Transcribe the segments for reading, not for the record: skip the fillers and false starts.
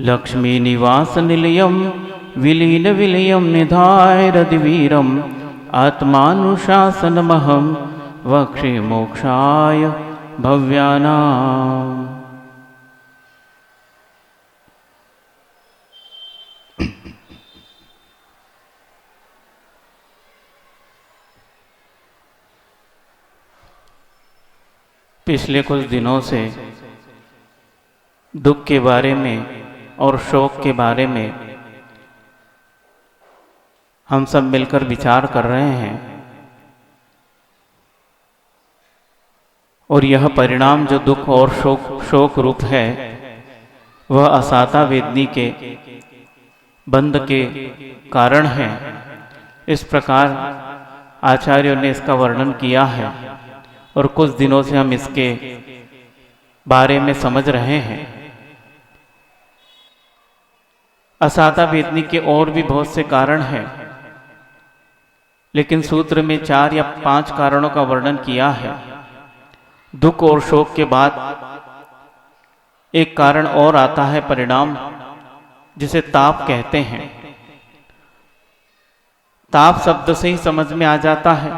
लक्ष्मी निवास निलयम विलीन विलयम निधाय रदिवीरम आत्मानुशासनमहं वक्षे मोक्षाय भव्यानाम्। पिछले कुछ दिनों से दुख के बारे में और शोक के बारे में हम सब मिलकर विचार कर रहे हैं, और यह परिणाम जो दुख और शोक रूप है वह असाता वेदनी के बंध के कारण है। इस प्रकार आचार्यों ने इसका वर्णन किया है और कुछ दिनों से हम इसके बारे में समझ रहे हैं। असाता वेदनी के और भी बहुत से कारण हैं, लेकिन सूत्र में 4 या 5 कारणों का वर्णन किया है। दुख और शोक के बाद एक कारण और आता है, परिणाम, जिसे ताप कहते हैं। ताप शब्द से ही समझ में आ जाता है,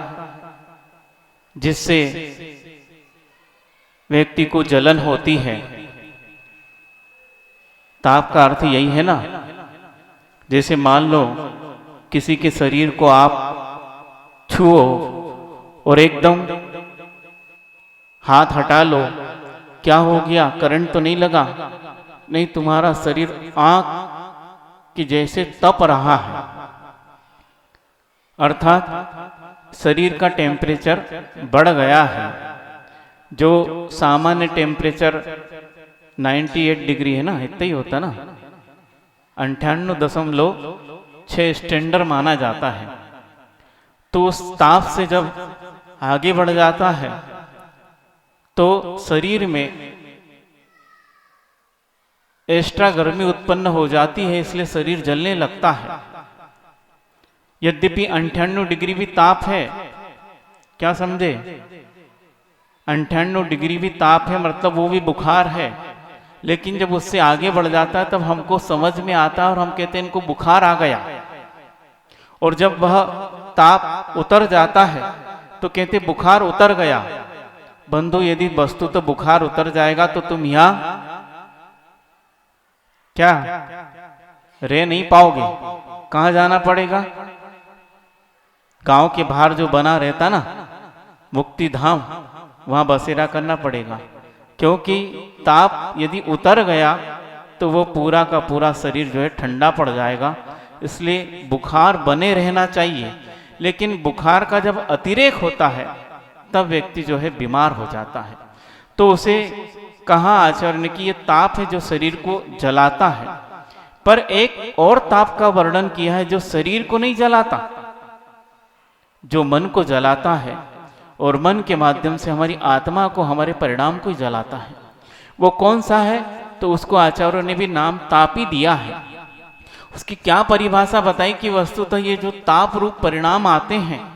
जिससे व्यक्ति को जलन होती है। ताप का अर्थ यही है ना, जैसे मान लो किसी के शरीर को आप छुओ और एकदम हाथ हटा लो, क्या हो गया? करंट तो नहीं लगा? नहीं, तुम्हारा शरीर आग की जैसे तप रहा है, अर्थात शरीर का टेम्परेचर बढ़ गया है। जो सामान्य टेम्परेचर 98 डिग्री है ना, इतना ही होता ना, 98.6 स्टैंडर्ड माना जाता है। तो उस ताप से जब आगे बढ़ जाता है तो शरीर में एक्स्ट्रा गर्मी उत्पन्न हो जाती है, इसलिए शरीर जलने लगता है। यद्यपि 98 डिग्री भी ताप है, क्या समझे? 98 डिग्री भी ताप है, मतलब वो भी बुखार है। लेकिन जब उससे आगे बढ़ जाता है तब हमको समझ में आता है और हम कहते हैं इनको बुखार आ गया। और जब वह ताप उतर जाता है तो कहते बुखार उतर गया। बंधु, यदि वस्तु तो बुखार उतर जाएगा तो तुम यहां क्या रह नहीं पाओगे, कहां जाना पड़ेगा? गांव के बाहर जो बना रहता ना मुक्ति धाम, वहां बसेरा करना पड़ेगा, क्योंकि ताप यदि उतर गया तो वो पूरा का पूरा शरीर जो है ठंडा पड़ जाएगा। इसलिए बुखार बने रहना चाहिए, लेकिन बुखार का जब अतिरेक होता है तब व्यक्ति जो है बीमार हो जाता है। तो उसे कहा आचार्य ने कि ये ताप है जो शरीर को जलाता है। पर एक और ताप का वर्णन किया है जो शरीर को नहीं जलाता, जो मन को जलाता है और मन के माध्यम से हमारी आत्मा को, हमारे परिणाम को जलाता है। वो कौन सा है? तो उसको आचार्यों ने भी नाम ताप ही दिया है। उसकी क्या परिभाषा बताई कि वस्तुतः ये जो ताप रूप परिणाम आते हैं,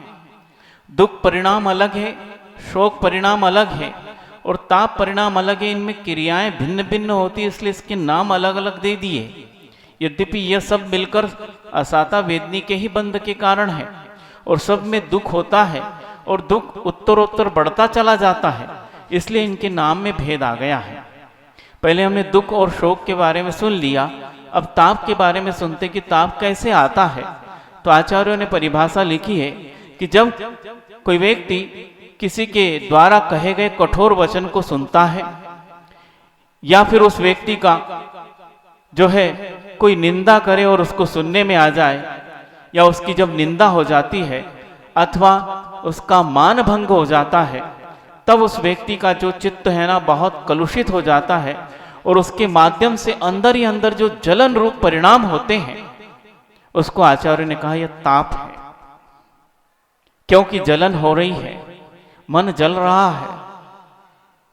दुख परिणाम अलग है, शोक परिणाम अलग है और ताप परिणाम अलग है। इनमें क्रियाएं भिन्न भिन्न होती है, इसलिए इसके नाम अलग अलग दे दिए। यद्यपि यह सब मिलकर असाता वेदनी के ही बंध के कारण है और सब में दुख होता है और दुख उत्तरोत्तर बढ़ता चला जाता है, इसलिए इनके नाम में भेद आ गया है। पहले हमने दुख और शोक के बारे में सुन लिया, अब ताप के बारे में सुनते कि ताप कैसे आता है। तो आचार्यों ने परिभाषा लिखी है कि जब कोई व्यक्ति किसी के द्वारा कहे गए कठोर वचन को सुनता है, या फिर उस व्यक्ति का जो है कोई निंदा करे और उसको सुनने में आ जाए, या उसकी जब निंदा हो जाती है अथवा उसका मान भंग हो जाता है, तब उस व्यक्ति का जो चित्त है ना बहुत कलुषित हो जाता है और उसके माध्यम से अंदर ही अंदर जो जलन रूप परिणाम होते हैं उसको आचार्य ने कहा यह ताप है। क्योंकि जलन हो रही है, मन जल रहा है,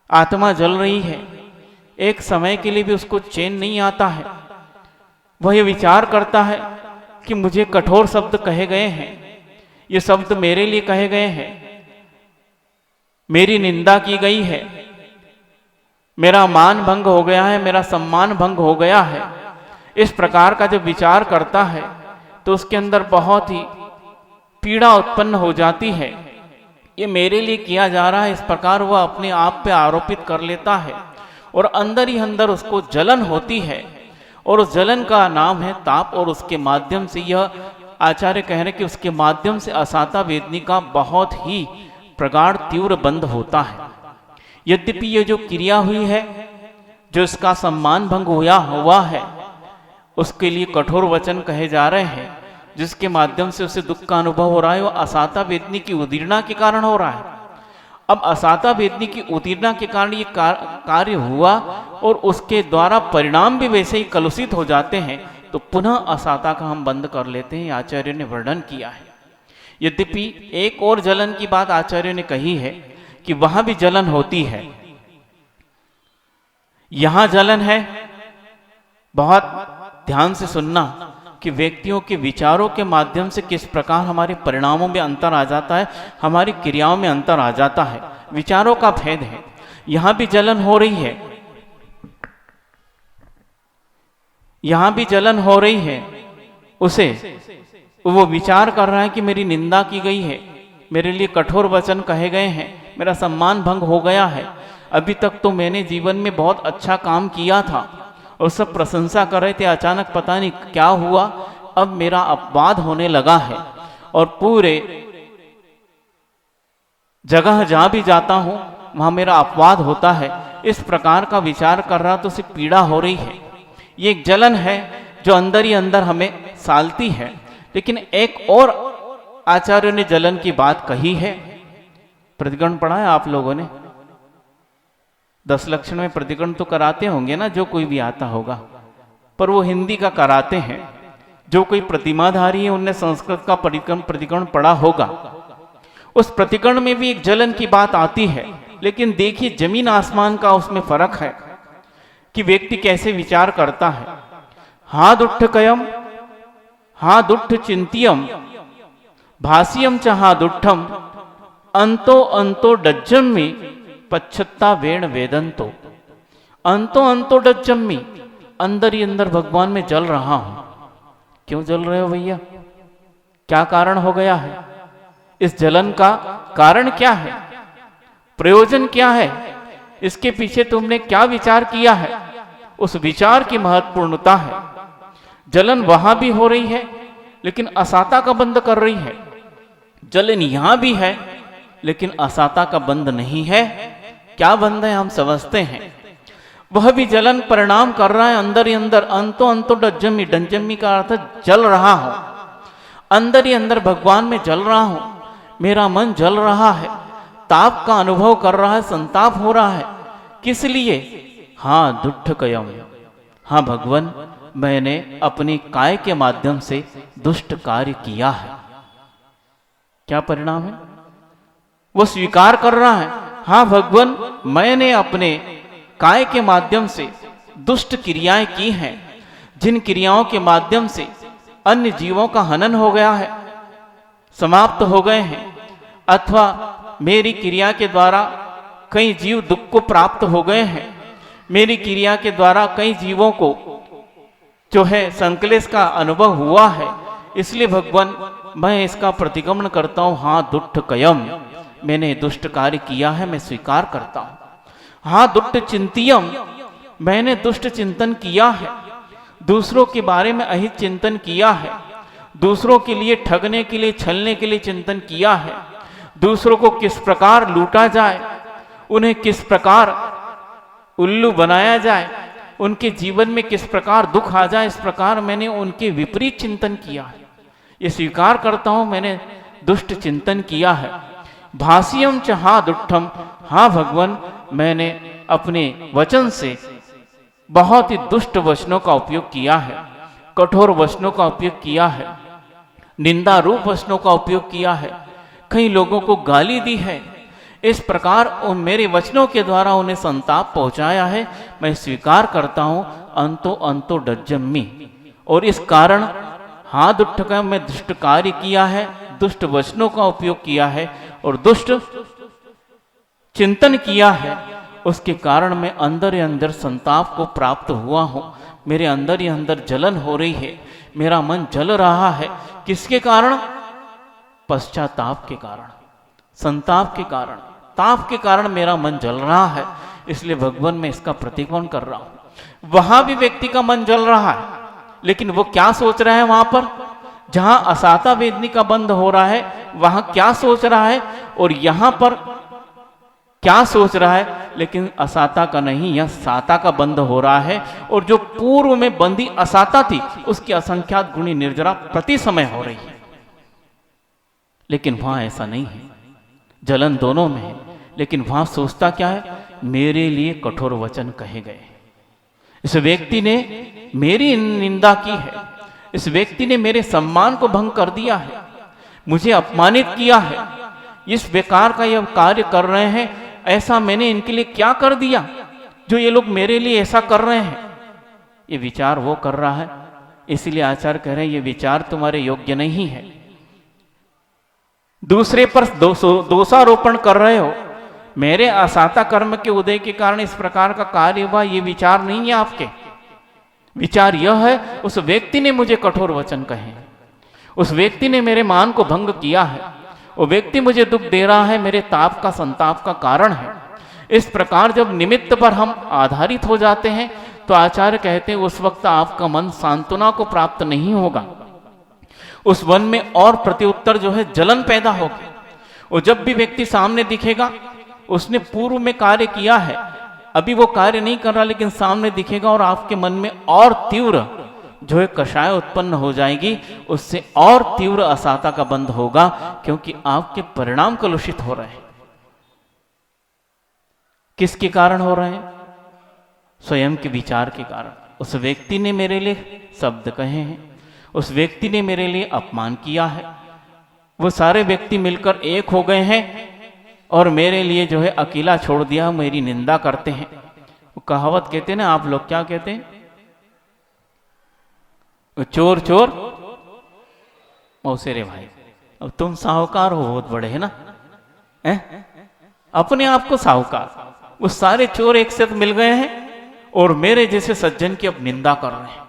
आत्मा जल रही है, एक समय के लिए भी उसको चैन नहीं आता है। वह ये विचार करता है कि मुझे कठोर शब्द कहे गए हैं, ये शब्द मेरे लिए कहे गए हैं, मेरी निंदा की गई है, मेरा मान भंग हो गया है, मेरा सम्मान भंग हो गया है, इस प्रकार का जब विचार करता है तो उसके अंदर बहुत ही पीड़ा उत्पन्न हो जाती है। ये मेरे लिए किया जा रहा है, इस प्रकार वह अपने आप पे आरोपित कर लेता है और अंदर ही अंदर उसको जलन होती है और उस जलन का नाम है ताप। और उसके माध्यम से यह आचार्य कह रहे कि उसके माध्यम से असाता वेदनी का बहुत ही प्रगाढ़ तीव्र बंध होता है। यद्यपि ये जो क्रिया हुई है, जो इसका सम्मान भंग हुआ है, उसके लिए कठोर वचन कहे जा रहे हैं, जिसके माध्यम से उसे दुख का अनुभव हो रहा है, वो असाता वेदनी की उदीर्णा के कारण हो रहा है। अब असाता वेदनी की उदीर्णा के कारण ये कार्य हुआ और उसके द्वारा परिणाम भी वैसे ही कलुषित हो जाते हैं, तो पुनः असाता का हम बंद कर लेते हैं। आचार्य ने वर्णन किया है। यद्यपि एक और जलन की बात आचार्य ने कही है कि वहां भी जलन होती है। यहां जलन है, बहुत ध्यान से सुनना कि व्यक्तियों के विचारों के माध्यम से किस प्रकार हमारे परिणामों में अंतर आ जाता है, हमारी क्रियाओं में अंतर आ जाता है। विचारों का भेद है। यहां भी जलन हो रही है, यहां भी जलन हो रही है। उसे वो विचार कर रहा है कि मेरी निंदा की गई है, मेरे लिए कठोर वचन कहे गए हैं, मेरा सम्मान भंग हो गया है। अभी तक तो मैंने जीवन में बहुत अच्छा काम किया था और सब प्रशंसा कर रहे थे, अचानक पता नहीं क्या हुआ, अब मेरा अपवाद होने लगा है और पूरे जगह जहां भी जाता हूं वहां मेरा अपवाद होता है। इस प्रकार का विचार कर रहा तो उसे पीड़ा हो रही है। ये एक जलन है जो अंदर ही अंदर हमें सालती है। लेकिन एक और आचार्य ने जलन की बात कही है। प्रतिगण पढ़ा है आप लोगों ने? 10 लक्षण में प्रतिगण तो कराते होंगे ना, जो कोई भी आता होगा, पर वो हिंदी का कराते हैं। जो कोई प्रतिमाधारी है उनने संस्कृत का प्रतिगण पढ़ा होगा। उस प्रतिगण में भी एक जलन की बात आती है। लेकिन देखिए जमीन आसमान का उसमें फर्क है कि व्यक्ति कैसे विचार करता है। हा दुष्ट कयम, हा दुष्ट चिंतियम, भाष्यम च हा दुष्टम, अंतो अंतो डज्जम्मी पच्छत्ता वेण वेदंतो। अंतो अंतो डज्जम्मी, अंदर ही अंदर भगवान में जल रहा हूं। क्यों जल रहे हो भैया? क्या कारण हो गया है? इस जलन का कारण क्या है? प्रयोजन क्या है? इसके पीछे तुमने क्या विचार किया है? उस विचार की महत्वपूर्णता है। जलन वहां भी हो रही है लेकिन असाता का बंध कर रही है। जलन यहां भी है लेकिन असाता का बंध नहीं है। क्या बंध है हम समझते हैं। वह भी जलन परिणाम कर रहा है अंदर ही अंदर। अंतो अंतो डज्जम्मी, डंजम्मी का अर्थ जल रहा हूं, अंदर ही अंदर भगवान में जल रहा हूं। मेरा मन जल रहा है, ताप का अनुभव कर रहा है, संताप हो रहा है। किस लिए? हाँ दुष्ट कयम, हाँ भगवान मैंने अपनी काय के माध्यम से दुष्ट कार्य किया है। क्या परिणाम है? वो स्वीकार कर रहा है, हाँ भगवान मैंने अपने काय के माध्यम से दुष्ट क्रियाएं की हैं, जिन क्रियाओं के माध्यम से अन्य जीवों का हनन हो गया है, समाप्त हो गए हैं, अथवा मेरी क्रिया के द्वारा कई जीव दुख को प्राप्त हो गए हैं। मेरी क्रिया के द्वारा कई जीवों को जो है संकलेश का अनुभव हुआ है। इसलिए भगवान मैं इसका प्रतिगमन करता हूं। हाँ दुष्ट कयम, मैंने दुष्ट कार्य किया है, मैं स्वीकार करता हूं। हाँ दुष्ट चिंतियम, मैंने दुष्ट चिंतन किया है, दूसरों के बारे में अहित चिंतन किया है, दूसरों के लिए ठगने के लिए, छलने के लिए चिंतन किया है, दूसरों को किस प्रकार लूटा जाए, उन्हें किस प्रकार उल्लू बनाया जाए, उनके जीवन में किस प्रकार दुख आ जाए, इस प्रकार मैंने उनके विपरीत चिंतन किया है। ये स्वीकार करता हूं मैंने दुष्ट चिंतन किया है। भाष्यम च हा दुष्टम, हाँ भगवान मैंने अपने वचन से बहुत ही दुष्ट वचनों का उपयोग किया है, कठोर वचनों का उपयोग किया है, निंदा रूप वचनों का उपयोग किया है, कई लोगों को गाली दी है। इस प्रकार मेरे वचनों के द्वारा उन्हें संताप पहुंचाया है। मैं स्वीकार करता हूं अंतो अंतो डज्जम्मी, और इस कारण हाँ दुष्ट का मैं दुष्ट कार्य किया है, दुष्ट वचनों का उपयोग किया है और दुष्ट चिंतन किया है। उसके कारण मैं अंदर ही अंदर संताप को प्राप्त हुआ हूं। मेरे अंदर ही अंदर जलन हो रही है, मेरा मन जल रहा है। किसके कारण? पश्चाताप के कारण, संताप के कारण, ताप के कारण मेरा मन जल रहा है। इसलिए भगवान मैं इसका प्रतिकोण कर रहा हूं। वहां भी व्यक्ति का मन जल रहा है, लेकिन वो क्या सोच रहा है? वहां पर जहां असाता वेदनी का बंध हो रहा है, वहां क्या सोच रहा है, और यहां पर क्या सोच रहा है? लेकिन असाता का नहीं, यह साता का बंध हो रहा है। और जो पूर्व में बंधी असाता थी, उसकी असंख्यात गुणी निर्जरा प्रति समय हो रही है। लेकिन वहां ऐसा नहीं है, जलन दोनों में है। लेकिन वहां सोचता क्या है? मेरे लिए कठोर वचन कहे गए, इस व्यक्ति ने मेरी निंदा की है, इस व्यक्ति ने मेरे सम्मान को भंग कर दिया है, मुझे अपमानित किया है, इस बेकार का यह कार्य कर रहे हैं, ऐसा मैंने इनके लिए क्या कर दिया जो ये लोग मेरे लिए ऐसा कर रहे हैं? ये विचार वो कर रहा है। इसलिए आचार्य कह रहे हैं ये विचार तुम्हारे योग्य नहीं है। दूसरे पर दोषारोपण कर रहे हो। मेरे असाता कर्म के उदय के कारण इस प्रकार का कार्य हुआ, ये विचार नहीं है आपके। विचार यह है उस व्यक्ति ने मुझे कठोर वचन कहे, उस व्यक्ति ने मेरे मान को भंग किया है, वो व्यक्ति मुझे दुख दे रहा है, मेरे ताप का संताप का कारण है। इस प्रकार जब निमित्त पर हम आधारित हो जाते हैं तो आचार्य कहते हैं उस वक्त आपका मन सांत्वना को प्राप्त नहीं होगा। उस मन में और प्रत्युत्तर जो है जलन पैदा होगी। और जब भी व्यक्ति सामने दिखेगा, उसने पूर्व में कार्य किया है, अभी वो कार्य नहीं कर रहा, लेकिन सामने दिखेगा और आपके मन में और तीव्र जो है कषाय उत्पन्न हो जाएगी, उससे और तीव्र असाता का बंध होगा, क्योंकि आपके परिणाम कलुषित हो रहे हैं। किसके कारण हो रहे हैं? स्वयं के विचार के कारण। उस व्यक्ति ने मेरे लिए शब्द कहे हैं, उस व्यक्ति ने मेरे लिए अपमान किया है, वो सारे व्यक्ति मिलकर एक हो गए हैं और मेरे लिए जो है अकेला छोड़ दिया, मेरी निंदा करते हैं। वो कहावत कहते हैं ना, आप लोग क्या कहते हैं? चोर चोर मौसेरे भाई। अब तुम साहूकार हो, बहुत बड़े है ना, अपने आप को साहूकार। वो सारे चोर एक साथ मिल गए हैं और मेरे जैसे सज्जन की अब निंदा कर रहे हैं।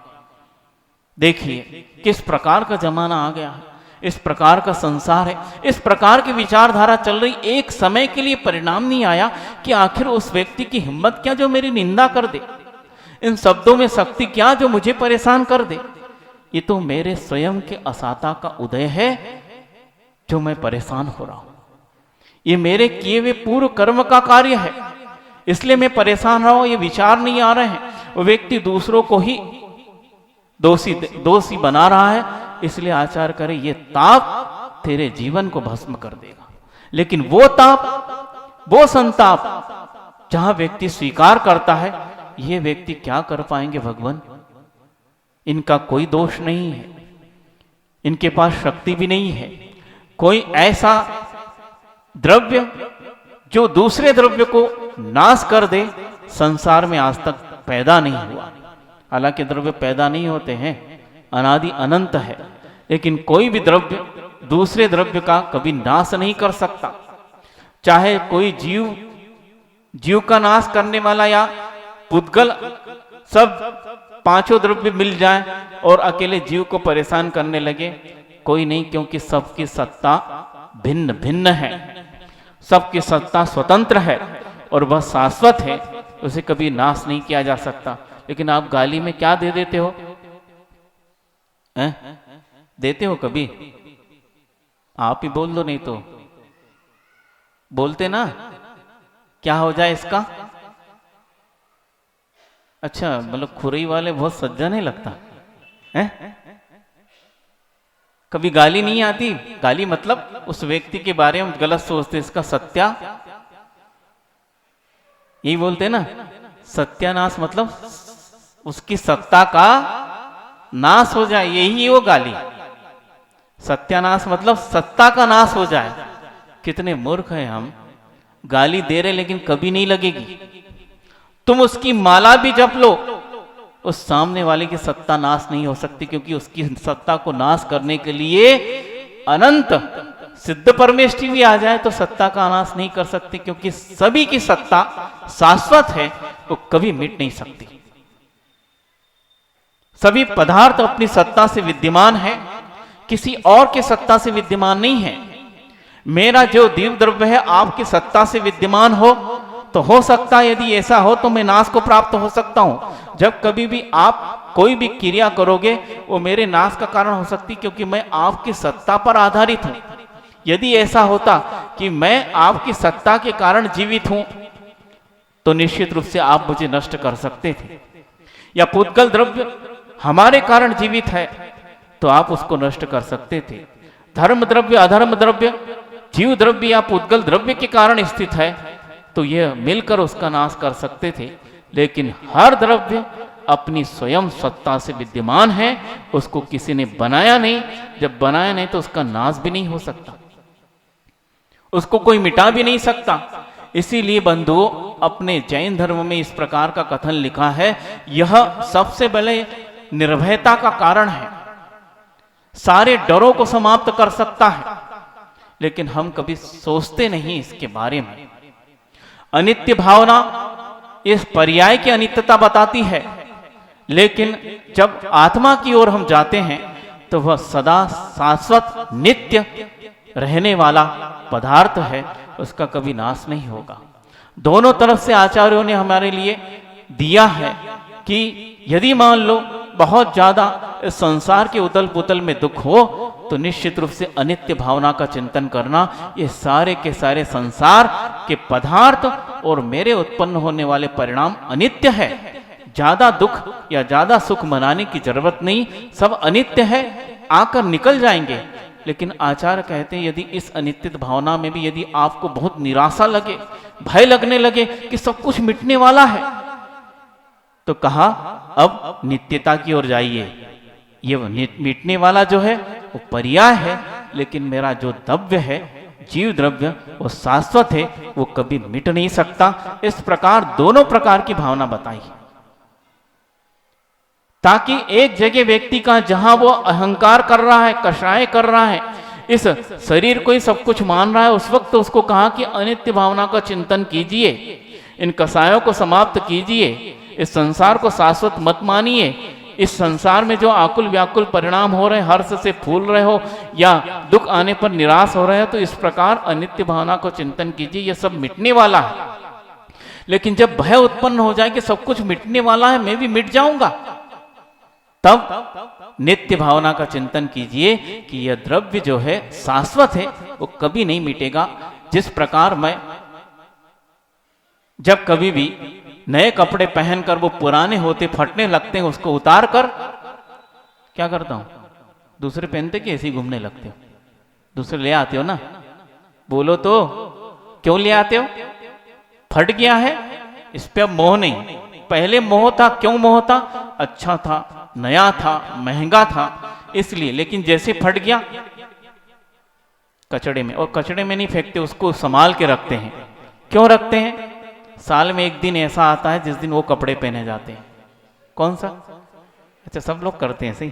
देखिए किस प्रकार का जमाना आ गया है, इस प्रकार का संसार है, इस प्रकार की विचारधारा चल रही। एक समय के लिए परिणाम नहीं आया कि आखिर उस व्यक्ति की हिम्मत क्या जो मेरी निंदा कर दे, इन शब्दों में शक्ति क्या जो मुझे परेशान कर दे। ये तो मेरे स्वयं के असाता का उदय है जो मैं परेशान हो रहा हूं। ये मेरे किए हुए पूर्व कर्म का कार्य है, इसलिए मैं परेशान रहा हूं। ये विचार नहीं आ रहे हैं। वो व्यक्ति दूसरों को ही दोषी बना रहा है। इसलिए आचार्य करे ये ताप तेरे जीवन को भस्म कर देगा। लेकिन वो ताप, वो संताप जहां व्यक्ति स्वीकार करता है, ये व्यक्ति क्या कर पाएंगे? भगवान, इनका कोई दोष नहीं है, इनके पास शक्ति भी नहीं है। कोई ऐसा द्रव्य जो दूसरे द्रव्य को नाश कर दे, संसार में आज तक पैदा नहीं हुआ। हालांकि द्रव्य पैदा नहीं होते हैं, अनादि अनंत है, लेकिन कोई भी द्रव्य दूसरे द्रव्य का कभी नाश नहीं कर सकता। चाहे कोई जीव का नाश करने वाला या पुद्गल, सब पांचों द्रव्य मिल जाए और अकेले जीव को परेशान करने लगे, कोई नहीं, क्योंकि सबकी सत्ता भिन्न भिन्न है, सबकी सत्ता स्वतंत्र है और वह शाश्वत है, उसे कभी नाश नहीं किया जा सकता। लेकिन आप गाली में क्या दे देते हो? देते हो कभी? आप ही बोल दो, नहीं तो बोलते ना, क्या हो जाए इसका? अच्छा, मतलब खुरई वाले बहुत सज्जन है लगता है। कभी गाली नहीं आती? गाली मतलब उस व्यक्ति के बारे में गलत सोचते, इसका सत्या, यही बोलते ना, सत्यानाश मतलब उसकी सत्ता का नाश हो जाए, यही वो गाली। सत्यानाश मतलब सत्ता का नाश हो जाए। कितने मूर्ख हैं हम, गाली दे रहे लेकिन कभी नहीं लगेगी। तुम उसकी माला भी जप लो, उस सामने वाले की सत्ता नाश नहीं हो सकती, क्योंकि उसकी सत्ता को नाश करने के लिए अनंत सिद्ध परमेष्ठी भी आ जाए तो सत्ता का नाश नहीं कर सकती, क्योंकि सभी की सत्ता शाश्वत है, वो कभी मिट नहीं सकती। सभी पदार्थ अपनी सत्ता से विद्यमान है, किसी और के सत्ता से विद्यमान नहीं है। मेरा जो दिव्य द्रव्य है आपकी सत्ता से विद्यमान हो तो हो सकता है, यदि ऐसा हो तो मैं नाश को प्राप्त हो सकता हूं। जब कभी भी आप कोई भी क्रिया करोगे वो मेरे नाश का कारण हो सकती, क्योंकि मैं आपकी सत्ता पर आधारित हूं। यदि ऐसा होता कि मैं आपकी सत्ता के कारण जीवित हूं तो निश्चित रूप से आप मुझे नष्ट कर सकते थे। या पुद्गल द्रव्य हमारे कारण जीवित है तो आप उसको नष्ट कर सकते थे। धर्म द्रव्य, अधर्म द्रव्य, जीव द्रव्य या पुद्गल द्रव्य के कारण स्थित है तो यह मिलकर उसका नाश कर सकते थे। लेकिन हर द्रव्य अपनी स्वयं सत्ता से विद्यमान है, उसको किसी ने बनाया नहीं। जब बनाया नहीं तो उसका नाश भी नहीं हो सकता, उसको कोई मिटा भी नहीं सकता। इसीलिए बंधुओं, अपने जैन धर्म में इस प्रकार का कथन लिखा है, यह सबसे बड़े निर्भयता का कारण है, सारे डरों को समाप्त कर सकता है। लेकिन हम कभी सोचते नहीं इसके बारे में। अनित्य भावना इस पर्याय की अनित्यता बताती है, लेकिन जब आत्मा की ओर हम जाते हैं तो वह सदा शाश्वत नित्य रहने वाला पदार्थ है, उसका कभी नाश नहीं होगा। दोनों तरफ से आचार्यों ने हमारे लिए दिया है कि यदि मान लो बहुत ज्यादा इस संसार के उतल पुतल में दुख हो तो निश्चित रूप से अनित्य भावना का चिंतन करना। ये सारे के सारे संसार के पदार्थ और मेरे उत्पन्न होने वाले परिणाम अनित्य है। ज्यादा दुख या ज्यादा सुख मनाने की जरूरत नहीं, सब अनित्य है, आकर निकल जाएंगे। लेकिन आचार्य कहते हैं यदि इस अनित्य भावना में भी यदि आपको बहुत निराशा लगे, भय लगने लगे कि सब कुछ मिटने वाला है, तो कहा अब नित्यता की ओर जाइए। ये मिटने वाला जो है वो पर्याय है, लेकिन मेरा जो द्रव्य है, जीव द्रव्य, वो शाश्वत है, वो कभी मिट नहीं सकता। इस प्रकार दोनों प्रकार की भावना बताई, ताकि एक जगह व्यक्ति का जहां वो अहंकार कर रहा है, कषाय कर रहा है, इस शरीर को ही सब कुछ मान रहा है, उस वक्त तो उसको कहा कि अनित्य भावना का चिंतन कीजिए, इन कषायों को समाप्त कीजिए, इस संसार को शाश्वत मत मानिए। इस संसार में जो आकुल व्याकुल परिणाम हो रहे, हर्ष से फूल रहे हो या दुख आने पर निराश हो रहे हो, तो इस प्रकार अनित्य भावना को चिंतन कीजिए, यह सब मिटने वाला है। लेकिन जब भय उत्पन्न हो जाए कि सब कुछ मिटने वाला है, मैं भी मिट जाऊंगा, तब नित्य भावना का चिंतन कीजिए कि यह द्रव्य जो है शाश्वत है, वो कभी नहीं मिटेगा। जिस प्रकार मैं जब कभी भी नए कपड़े पहनकर वो पुराने होते फटने लगते हैं, उसको उतार कर क्या करता हूं, दूसरे पहनते कि ऐसे ही घूमने लगते हो, दूसरे ले आते हो ना, बोलो तो क्यों ले आते हो? फट गया है, इस पे अब मोह नहीं। पहले मोह था, क्यों मोह था? अच्छा था, नया था, महंगा था, इसलिए। लेकिन जैसे फट गया कचड़े में, और कचड़े में नहीं फेंकते, उसको संभाल के रखते हैं। क्यों रखते हैं? साल में एक दिन ऐसा आता है जिस दिन वो कपड़े पहने जाते हैं। कौन सा? अच्छा, सब लोग करते हैं, सही।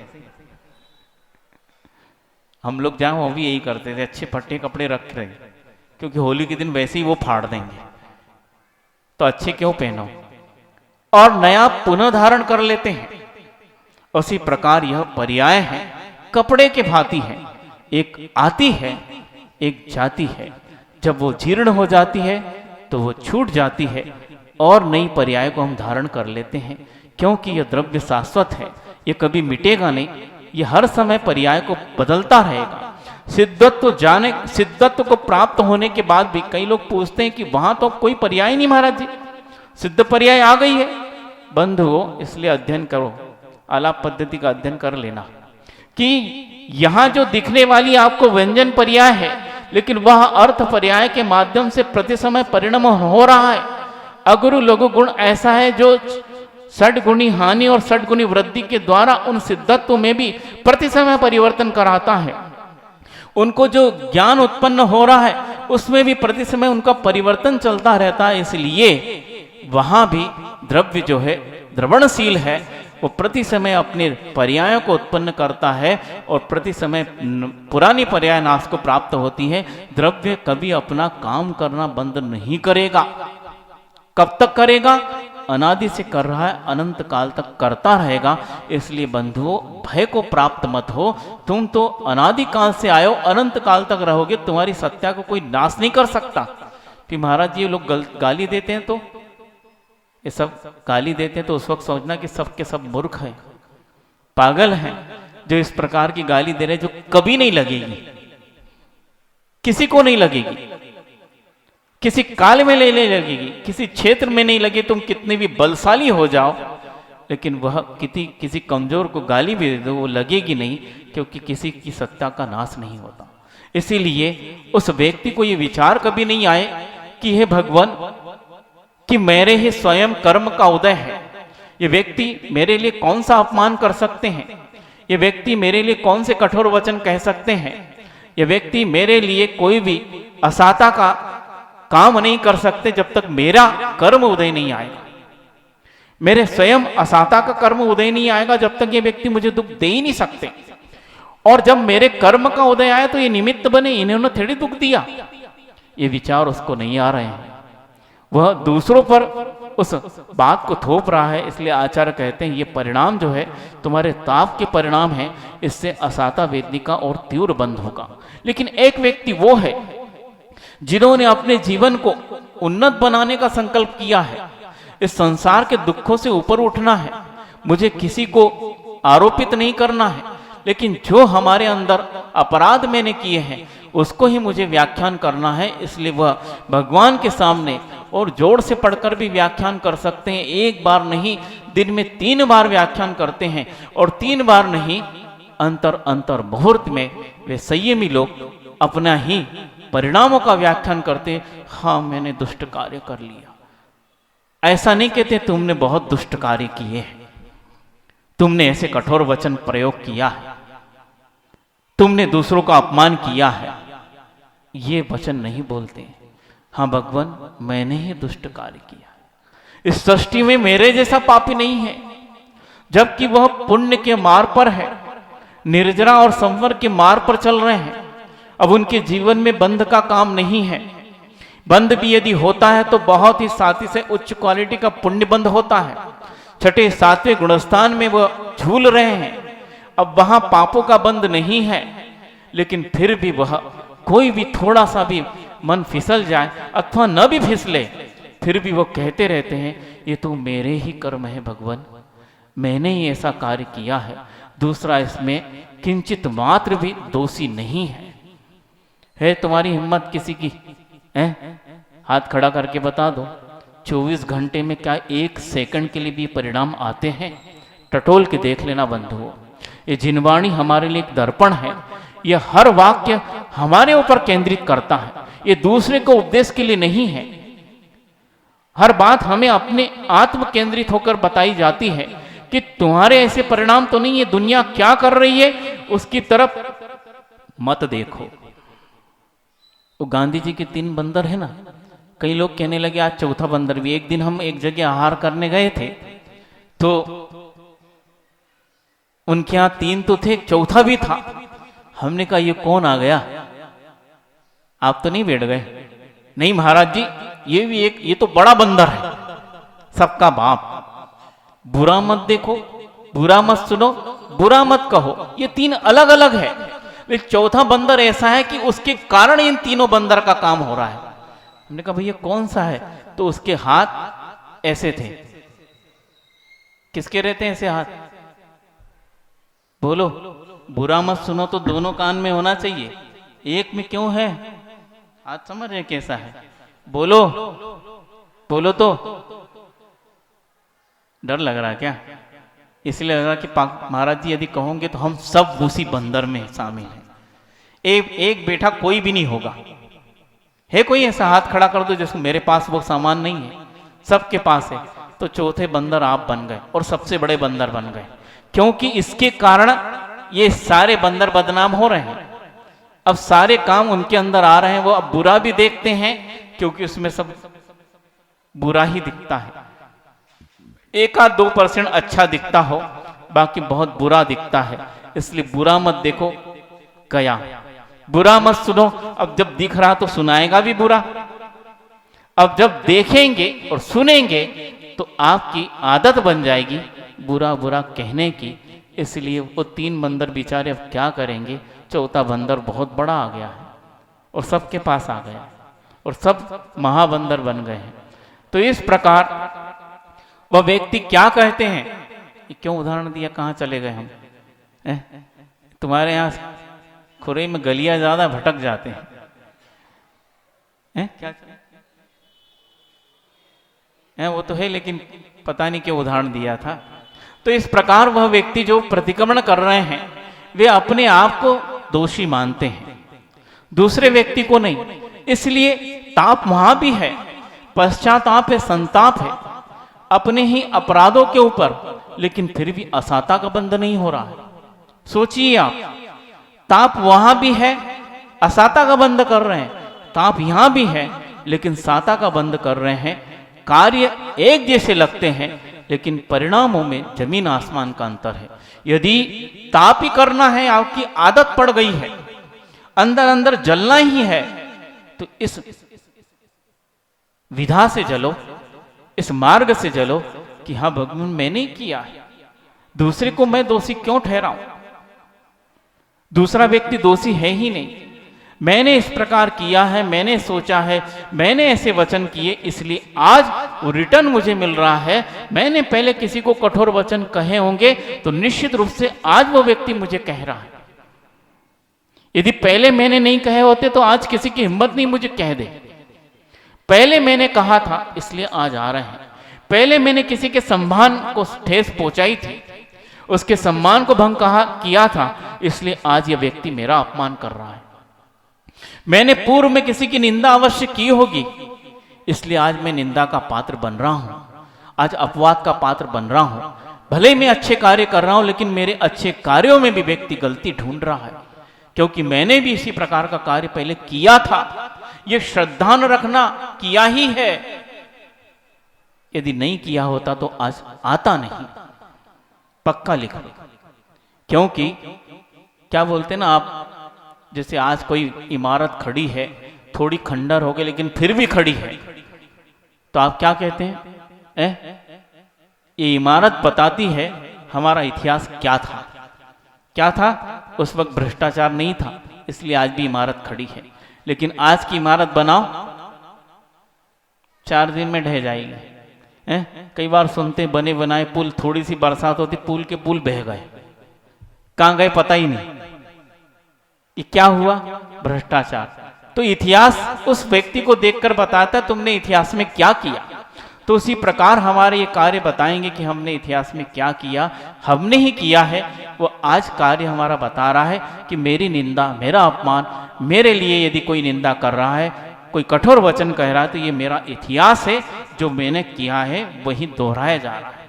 हम लोग जहां वो भी यही करते थे, अच्छे फटे कपड़े रख रहे, क्योंकि होली के दिन वैसे ही वो फाड़ देंगे, तो अच्छे क्यों पहनो, और नया पुनः धारण कर लेते हैं। उसी प्रकार यह पर्याय है, कपड़े के भांति है, एक आती है, एक जाती है। जब वो जीर्ण हो जाती है तो वो छूट जाती है और नई पर्याय को हम धारण कर लेते हैं, क्योंकि यह द्रव्य शाश्वत है, ये कभी मिटेगा नहीं, ये हर समय पर्याय को बदलता रहेगा। सिद्धत्व को प्राप्त होने के बाद भी कई लोग पूछते हैं कि वहां तो कोई पर्याय नहीं महाराज जी, सिद्ध पर्याय आ गई है। बंधुओं, इसलिए अध्ययन करो, आलाप पद्धति का अध्ययन कर लेना कि यहां जो दिखने वाली आपको व्यंजन पर्याय है, लेकिन वह अर्थ पर्याय के माध्यम से प्रति समय परिणाम हो रहा है। अगुरु लघु गुण ऐसा है जो षड्गुणी हानि और षड्गुणी वृद्धि के द्वारा उन सिद्धत्व में भी प्रति समय परिवर्तन कराता है। उनको जो ज्ञान उत्पन्न हो रहा है उसमें भी प्रति समय उनका परिवर्तन चलता रहता है। इसलिए वहां भी द्रव्य जो है द्रवणशील है, वो प्रति समय अपने पर्यायों को उत्पन्न करता है और प्रति समय पुरानी पर्याय नाश को प्राप्त होती है। द्रव्य कभी अपना काम करना बंद नहीं करेगा। कब तक करेगा? अनादि से कर रहा है, अनंत काल तक करता रहेगा। इसलिए बंधुओं, भय को प्राप्त मत हो। तुम तो अनादि काल से आए हो, अनंत काल तक रहोगे। तुम्हारी सत्ता को कोई नाश नहीं कर सकता। फिर महाराज जी लोग गाली देते हैं, तो ये सब गाली देते हैं तो उस वक्त सोचना कि सब के सब मूर्ख हैं, पागल हैं, जो इस प्रकार की गाली दे रहे, जो कभी नहीं लगेगी, किसी को नहीं लगेगी, किसी काल में नहीं लगेगी, किसी क्षेत्र में नहीं लगे। तुम कितने भी बलशाली हो जाओ, लेकिन वह किसी कमजोर को गाली भी दे दो, वो लगेगी नहीं, क्योंकि किसी की सत्ता का नाश नहीं होता। इसीलिए उस व्यक्ति को ये विचार कभी नहीं आए कि हे भगवान, कि मेरे ही स्वयं कर्म का उदय है, ये व्यक्ति मेरे लिए कौन सा अपमान कर सकते हैं, ये व्यक्ति मेरे लिए कौन से कठोर वचन कह सकते हैं, ये व्यक्ति मेरे लिए कोई भी असाता का काम नहीं कर सकते जब तक मेरा कर्म उदय नहीं आएगा। मेरे स्वयं असाता का कर्म उदय नहीं आएगा जब तक ये व्यक्ति मुझे दुख दे ही नहीं सकते। और जब मेरे कर्म का उदय आया तो ये निमित्त बने, इन्होंने थोड़ी दुख दिया। ये विचार उसको नहीं आ रहे हैं, वह दूसरों पर उस बात को थोप रहा है। इसलिए आचार्य कहते हैं ये परिणाम जो है तुम्हारे ताप के परिणाम है, इससे असाता वेदनी का और तीव्र बंध होगा। लेकिन एक व्यक्ति वो है जिन्होंने अपने जीवन को उन्नत बनाने का संकल्प किया है, इस संसार के दुखों से ऊपर उठना है, मुझे किसी को आरोपित नहीं करना है, लेकिन जो हमारे अंदर अपराध मैंने किए हैं उसको ही मुझे व्याख्यान करना है। इसलिए वह भगवान के सामने और जोर से पढ़कर भी व्याख्यान कर सकते हैं। एक बार नहीं, दिन में 3 बार व्याख्यान करते हैं, और 3 बार नहीं, अंतर मुहूर्त में वे संयमी लोग अपना ही परिणामों का व्याख्यान करते। हाँ, मैंने दुष्ट कार्य कर लिया, ऐसा नहीं कहते तुमने बहुत दुष्ट कार्य किए हैं, तुमने ऐसे कठोर वचन प्रयोग किया है, तुमने दूसरों का अपमान किया है, ये वचन नहीं बोलते। हाँ भगवान, मैंने ही दुष्ट कार्य किया है, इस सृष्टि में मेरे जैसा पापी नहीं है। जबकि वह पुण्य के मार्ग पर है, निर्जरा और संवर के मार्ग पर चल रहे हैं। अब उनके जीवन में बंध का काम नहीं है। बंध भी यदि होता है तो बहुत ही साथी से उच्च क्वालिटी का पुण्य बंध होता है। 6ठे 7वें गुणस्थान में वह झूल रहे हैं। अब वहां पापों का बंध नहीं है, लेकिन फिर भी वह कोई भी थोड़ा सा भी मन फिसल जाए अथवा न भी फिसले, फिर भी वो कहते रहते हैं ये तो मेरे ही कर्म है भगवान, मैंने ही ऐसा कार्य किया है, दूसरा इसमें किंचित मात्र भी दोषी नहीं है। तुम्हारी हिम्मत किसी की है? हाथ खड़ा करके बता दो, 24 घंटे में क्या 1 सेकंड के लिए भी परिणाम आते हैं? टटोल के देख लेना बंधुओं। ये जिनवाणी हमारे लिए एक दर्पण है। यह हर वाक्य हमारे ऊपर केंद्रित करता है, ये दूसरे को उपदेश के लिए नहीं है। हर बात हमें अपने आत्म केंद्रित होकर बताई जाती है कि तुम्हारे ऐसे परिणाम तो नहीं है, दुनिया क्या कर रही है उसकी तरफ मत देखो। वो गांधी जी के 3 बंदर है ना, कई लोग कहने लगे आज चौथा बंदर भी। एक दिन हम एक जगह आहार करने गए थे, तो उनके यहां 3 तो थे, चौथा भी था। हमने कहा ये कौन आ गया? आप तो नहीं बैठ गए? नहीं महाराज जी, ये भी एक, ये तो बड़ा बंदर है, सबका बाप। बुरा मत देखो, बुरा मत सुनो, बुरा मत कहो, ये 3 अलग अलग है। लेकिन चौथा बंदर ऐसा है कि उसके कारण इन तीनों बंदर का काम हो रहा है। हमने कहा भैया कौन सा है? तो उसके हाथ ऐसे थे। किसके रहते हैं ऐसे हाथ? बोलो। बुरा मत सुनो तो दोनों कान में होना चाहिए, एक में क्यों है? हाथ समझ रहे कैसा है? बोलो, बोलो। तो डर लग रहा है क्या? इसलिए लग रहा कि महाराज जी यदि कहोगे तो हम सब उसी बंदर में शामिल हैं। एक बेटा कोई भी नहीं होगा। है कोई ऐसा? हाथ खड़ा कर दो जिसको मेरे पास वो सामान नहीं है, सबके पास है। तो चौथे बंदर आप बन गए और सबसे बड़े बंदर बन गए, क्योंकि इसके कारण ये सारे बंदर बदनाम हो रहे हैं। अब सारे काम उनके अंदर आ रहे हैं, वो अब बुरा भी देखते हैं क्योंकि उसमें सब बुरा ही दिखता है। 1-2% अच्छा दिखता हो, बाकी बहुत बुरा दिखता है। इसलिए बुरा मत देखो, गया। बुरा मत सुनो, अब जब दिख रहा तो सुनाएगा भी बुरा। अब जब देखेंगे और सुनेंगे तो आपकी आदत बन जाएगी बुरा बुरा कहने की। इसलिए वो 3 बंदर बेचारे अब क्या करेंगे, चौथा बंदर बहुत बड़ा आ गया है और सबके पास आ गया और सब महाबंदर बन गए हैं। तो इस प्रकार वह व्यक्ति क्या कहते हैं, क्यों उदाहरण दिया, कहाँ चले गए हम? तुम्हारे यहाँ खुरे में गलियां ज्यादा भटक जाते हैं क्या वो तो है, लेकिन पता नहीं क्यों उदाहरण दिया था। तो इस प्रकार वह व्यक्ति जो प्रतिक्रमण कर रहे हैं वे अपने आप को दोषी मानते हैं, दूसरे व्यक्ति को नहीं। इसलिए ताप वहां भी है, पश्चाताप है, संताप है अपने ही अपराधों के ऊपर, लेकिन फिर भी असाता का बंध नहीं हो रहा है। सोचिए आप, ताप वहां भी है, असाता का बंध कर रहे हैं, ताप यहां भी है लेकिन साता का बंध कर रहे हैं। कार्य एक जैसे लगते हैं लेकिन परिणामों में जमीन आसमान का अंतर है। यदि ताप ही करना है, आपकी आदत पड़ गई है, अंदर अंदर जलना ही है, तो इस विधा से जलो, इस मार्ग से जलो कि हाँ भगवान मैंने किया है, दूसरे को मैं दोषी क्यों ठहराऊं? दूसरा व्यक्ति दोषी है ही नहीं, मैंने इस प्रकार किया है, मैंने सोचा है, मैंने ऐसे वचन किए, इसलिए आज वो रिटर्न मुझे मिल रहा है। मैंने पहले किसी को कठोर वचन कहे होंगे तो निश्चित रूप से आज वो व्यक्ति मुझे कह रहा है। यदि पहले मैंने नहीं कहे होते तो आज किसी की हिम्मत नहीं मुझे कह दे। पहले मैंने कहा था इसलिए आज आ रहे हैं। पहले मैंने किसी के सम्मान को ठेस पहुंचाई थी, उसके सम्मान को भंग किया था, इसलिए आज यह व्यक्ति मेरा अपमान कर रहा है। मैंने पूर्व में किसी की निंदा अवश्य की होगी, इसलिए आज मैं निंदा का पात्र बन रहा हूं, आज अपवाद का पात्र बन रहा हूं। भले मैं अच्छे कार्य कर रहा हूं लेकिन मेरे अच्छे कार्यों में भी व्यक्ति गलती ढूंढ रहा है, क्योंकि मैंने भी इसी प्रकार का कार्य पहले किया था। यह श्रद्धा न रखना किया ही है, यदि नहीं किया होता तो आज आता नहीं, पक्का लिख लो। क्योंकि क्या बोलते ना आप, जैसे आज कोई इमारत खड़ी है, थोड़ी खंडर हो गई लेकिन फिर भी खड़ी है, तो आप क्या कहते हैं? ये इमारत बताती है हमारा इतिहास क्या था। क्या था? उस वक्त भ्रष्टाचार नहीं था, इसलिए आज भी इमारत खड़ी है। लेकिन आज की इमारत बनाओ, 4 दिन में ढह जाएगी। कई बार सुनते बने बनाए पुल, थोड़ी सी बरसात होती पुल बह गए, कहां गए पता ही नहीं। ये क्या हुआ? भ्रष्टाचार। तो इतिहास उस व्यक्ति को देखकर बताता है तुमने इतिहास में क्या किया। तो उसी प्रकार हमारे ये कार्य बताएंगे कि हमने इतिहास में क्या किया, हमने ही किया है। वो आज कार्य हमारा बता रहा है कि मेरी निंदा, मेरा अपमान, मेरे लिए यदि कोई निंदा कर रहा है, कोई कठोर वचन कह रहा है, तो ये मेरा इतिहास है, जो मैंने किया है वही दोहराया जा रहा है।